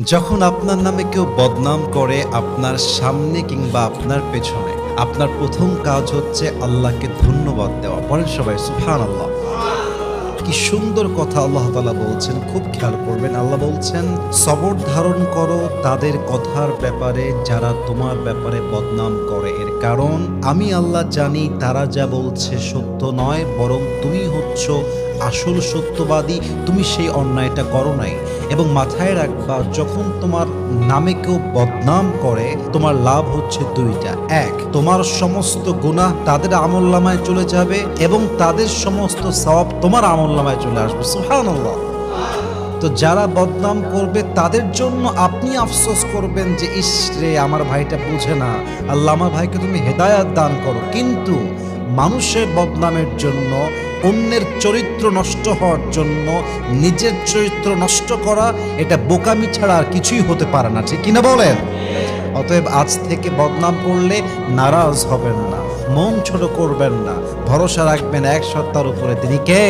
যখন আপনার নামে কেউ বদনাম করে আপনার সামনে কিংবা আপনার পেছনে, আপনার প্রথম কাজ হচ্ছে আল্লাহকে ধন্যবাদ দেওয়া। বলেন সবাই সুবহানাল্লাহ। কি সুন্দর কথা আল্লাহ তাআলা বলছেন, খুব খেয়াল করবেন। আল্লাহ বলছেন, সবর ধারণ করো তাদের কথার ব্যাপারে যারা তোমার ব্যাপারে বদনাম করে। এর কারণ আমি আল্লাহ জানি তারা যা বলছে সত্য নয়, বরং তুমি হচ্ছ আসল সত্যবাদী। তুমি সেই অন্যায়টা করো নাই। এবং মাথায় রাখবা, যখন তোমার নামে কেউ বদনাম করে তোমার লাভ হচ্ছে দুইটা। এক, তোমার সমস্ত গুনাহ তাদের আমলনামায় চলে যাবে এবং তাদের সমস্ত সওয়াব তোমার আমলনামায় চলে আসবে। সুবহানাল্লাহ। তো যারা বদনাম করবে তাদের জন্য আপনি আফসোস করবেন যে ইস রে, আমার ভাইটা বুঝে না, আল্লাহ আমার ভাইকে তুমি হেদায়াত দান করো। কিন্তু মানুষের বদনামের জন্য, অন্যের চরিত্র নষ্ট হওয়ার জন্য নিজের চরিত্র নষ্ট করা, এটা বোকামি ছাড়া আর কিছুই হতে পারে না। ঠিক কিনা বলেন? অতএব আজ থেকে বদনাম করলে নারাজ হবেন না, মন ছোট করবেন না, ভরসা রাখবেন এক সত্তার উপরে। তিনি কে?